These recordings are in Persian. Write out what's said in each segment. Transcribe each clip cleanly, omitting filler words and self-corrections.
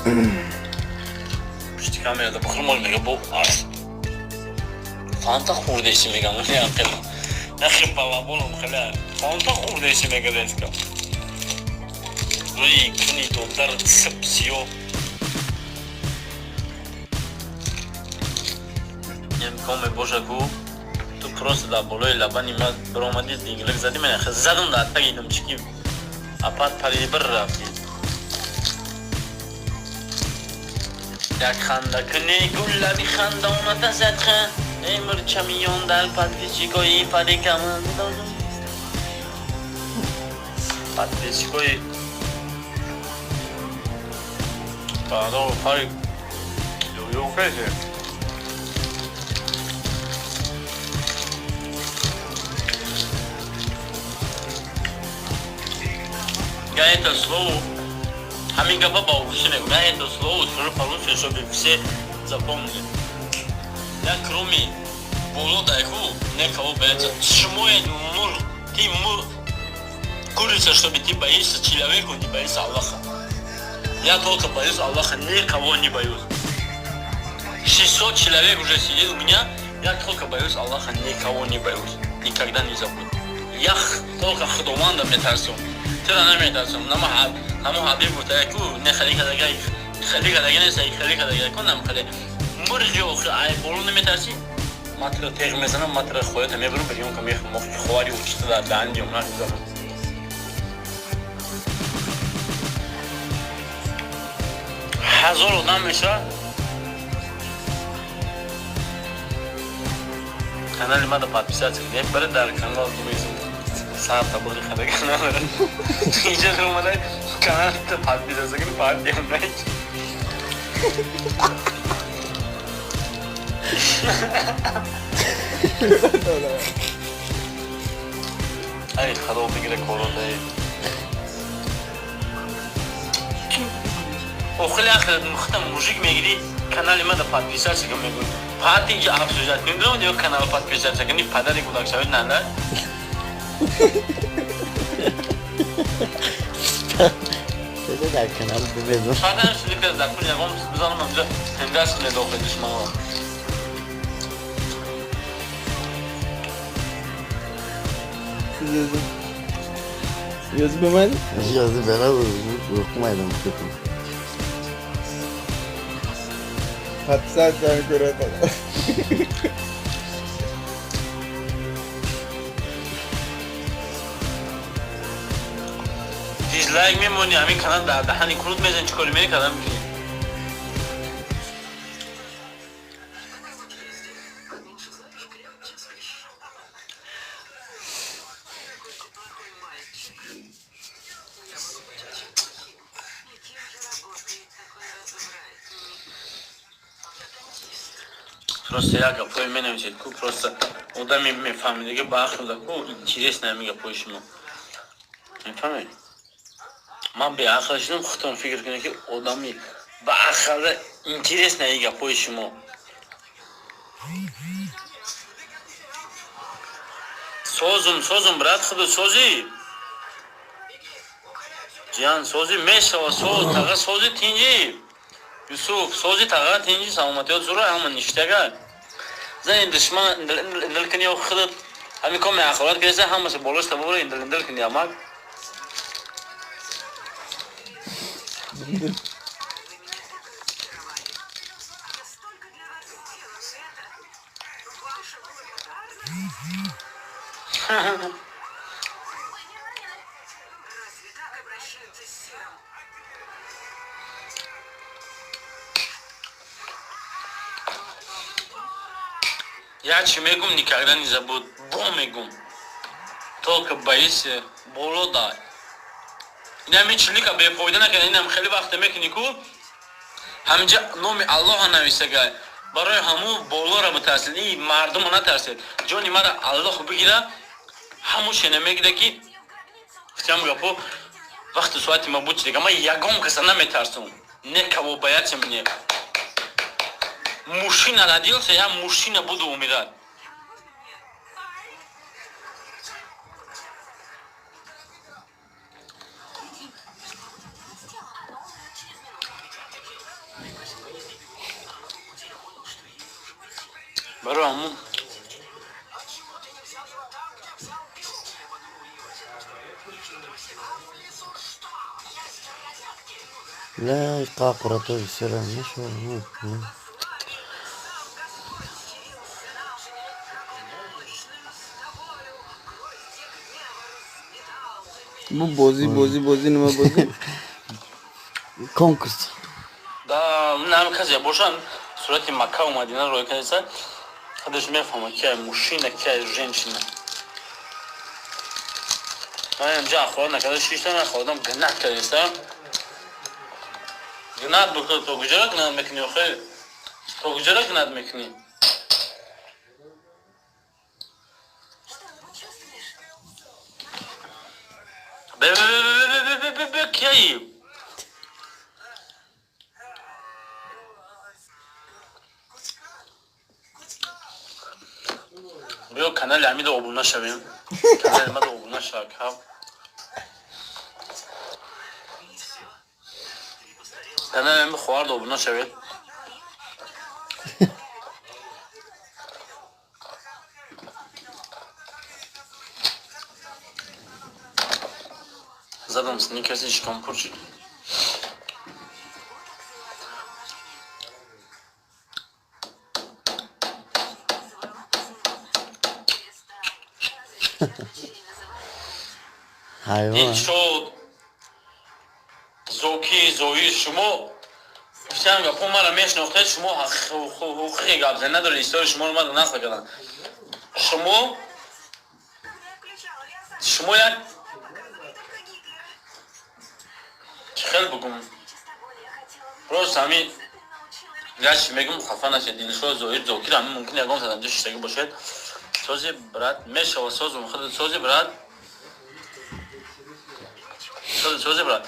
پشت کامیرا بخورم میگه بو فانتا خورده‌ای میگم نه خیلی نه خیلی بابا بولم خیلی فانتا خورده‌ای میگه دنسکا روی کنی دکتر سپسیو امکان باشه کو تو پروست دا بالای لبانی ما برآمدی دیگلک زدی من خز زدم دا تا گیدم چکی اپات پری بر رفتی یک خنده کنی گل لبی خندانه تزد خن امر چمیون دل پاتیچیکوی پاری کمان دادم پاتیچیکوی پارو پاری یو کیسه گاهی تو سلو همین گپا باوشی نگو گاهی تو سلو شروع پلوش شو بپیشه запомни я кроме болодайку некого бояться чмоя мур ты мур курица чтобы ты боишься человеку не боишься Аллаха я только боюсь Аллаха никого не боюсь 600 человек уже сидит у меня я только боюсь Аллаха никого не боюсь никогда не забуду я только худоманда метарсом چرا نمی‌ترسم نما همو حبیب بوده کو نه خلیق دگای خلیق دگای نه سعی خلیق دگای کنم خلی مرجی و خای بولو نمی‌ترسی ماتر تیغ میزنم ماتر خودت میبرم بیرون که میخ مخ خواری و چیز داد دندی اون نمی‌ذارم هزار آدم میشه کانال ما دا پادپیسات کنید برای در کانال میزنم साफ था बोल खा देखना मेरा नीचे तो मतलब कहाँ तो भाग भी जा सके भाग दिया हमने अरे खरों पे गिरे खोरों थे ओखले आखिर मुख्तम मुझिक में गिरी kanal ima da patpisar se kame gun pati ji आप सुझाव निंदो जो kanal patpisar se कनी फादर को लग सावे नाना Dedi der kanal bebeğim. Father से कर दा कुछ हम bizarım amca hendas ne do düşman var Yazı ben Yazı beraber okumaydım kötü. hatta sen göre falan. دیزلایک میمونی همین کانال در دهنی کرود میزن چیکار میکنی کدام میکنی просто я гапой менем ку просто удами мефамилиге бахилда ку интересная мига поишмо мефами من به آخر شدم خودم فکر کنم که آدمی به آخر اینترس نیگه پای شما سازم برات خود سازی جان سازی میشه و ساز تاگه سازی تینجی یوسف سازی تاگه تینجی سلامتی زوره همه نشتگه زن دشمن اندل کنی و خودت همین کام آخرات کیسه همه سه بالوش تباره اندل کنی اما Я че мегум никогда не забуду, бо мегум. Только боюсь болода. Инами чилика бепойда накана, инам хели вақта мекини ку ҳамҷа номи Аллоҳ нависага. Барои ҳаму болора мутассил, ин мардум натарсед. Ҷони мара Аллоҳ бигира, ҳаму шена мегида ки хитам гапо вақти соати ма буд дига, ман ягон каса наметарсам. Не кого бояться мне. Мужчина родился, я мужчина буду умирать. برای همون لا قاقرة السلام شو Bu bozi nima bozi? konkurs. Да, нам казе бошан сурати Макка و Мадина روی کنیسه خودش میفهمه که مشینه که женщина. من اینجا خورد نکرده شیشتم خوردم گناه کردیستم. گناه بکن تو کجا گناه میکنی آخه؟ تو کجا گناه میکنی؟ به کی؟ بیا کانال امید آبونه شویم. کانال امید آبونه شو کام. کانال امید خوارد آبونه شویم. زدم سنیکرزی شکم پرچی. Hayvan. این شد زوکی زوی شما گفتم گفتم مرا میشناخته شما حقوقی گپ نداره استوری شما رو من نقل کردم شما یک خیلی بگم روز همین گشت میگم خفه نشد دلشو زوی زوکی رو همین ممکن یکم سدنجا ششتگی باشد سازی برات میشه و ساز خود سازی برات سازی برات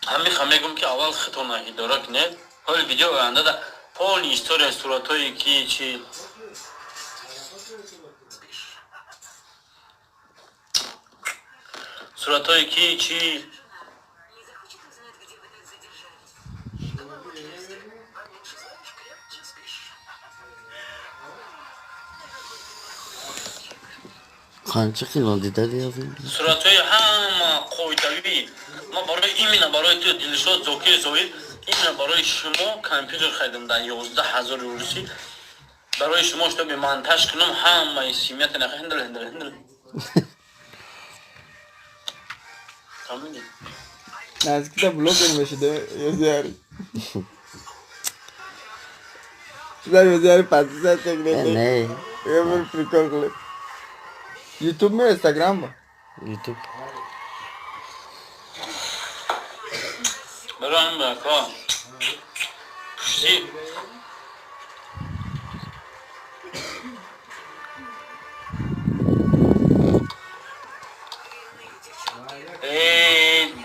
همین میگم که اول خطور اداره کنید حال ویدیو آینده در پول استوری صورتایی که چی صورتایی که چی Qancha kilo dedi yazing. صورتای همه قویتوی ما برای ایمینا برای تو دلشاد زوکی زوی ایمینا برای شما کامپیوتر خریدم در 11,000 روسی برای شما شده به منتج کنم همه سیمیت نخه هندل تمامی Nazikte blok elmeşi de yazıyor. Şurada yazıyor patlıcan teknede. Ne? Öbür prikol kılıp. YouTube mu Instagram mı? YouTube. برای هم بکا سی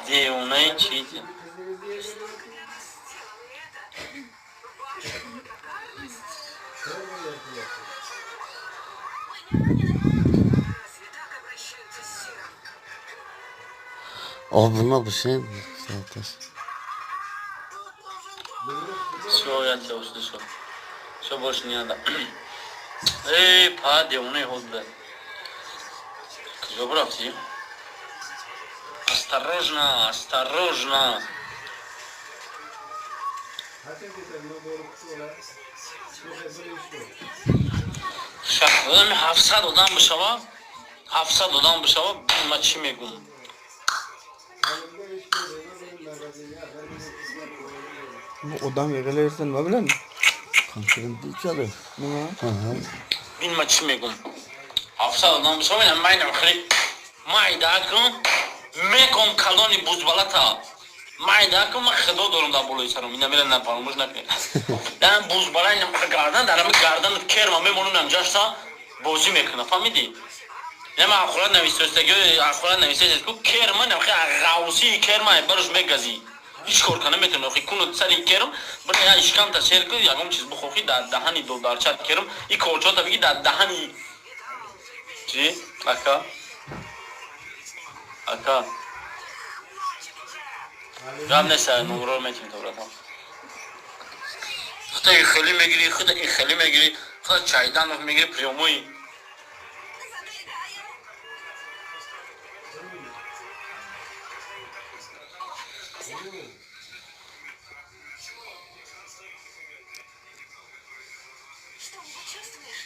دیونه چیزی Abuna bu şey mi? Zaten. شاید دوستی شو باش نیادا ای پا دیونه خود به کجا برافتی осторожно شاید 700 آدم بشوا 700 آدم بشوا ما چی میگم Bu odam yakalayırsan ne bilen mi? Kankirim değil çalıyor. Ne? بین ما چی میگم 700 آدم بشوا من ماینم خیلی مایده کن میکن کلانی بوزبالتا مایده کن من خدا دارم در بالای سرم اینا میرن نفرموش نکن دارم بوزبالا اینم گردن دارم گردن کرم میمونم نمجاشتا بازی میکنه فهمیدی نم آخرت نویسستگی آخرت نویسست کو کرم نمیخواد غوسی کرم برش میگزی هیچ کار کنه میتونه خی کنه سری کرم برای اشکام تا شیر کو یکم چیز بخوری در دهانی دلارچت کرم این کارچات بگی در دهانی چی اکا گام نشه نورو میتونی تو برات خدا این خیلی میگیری Кто Чайданов в игре прямой. Что-нибудь чувствуешь?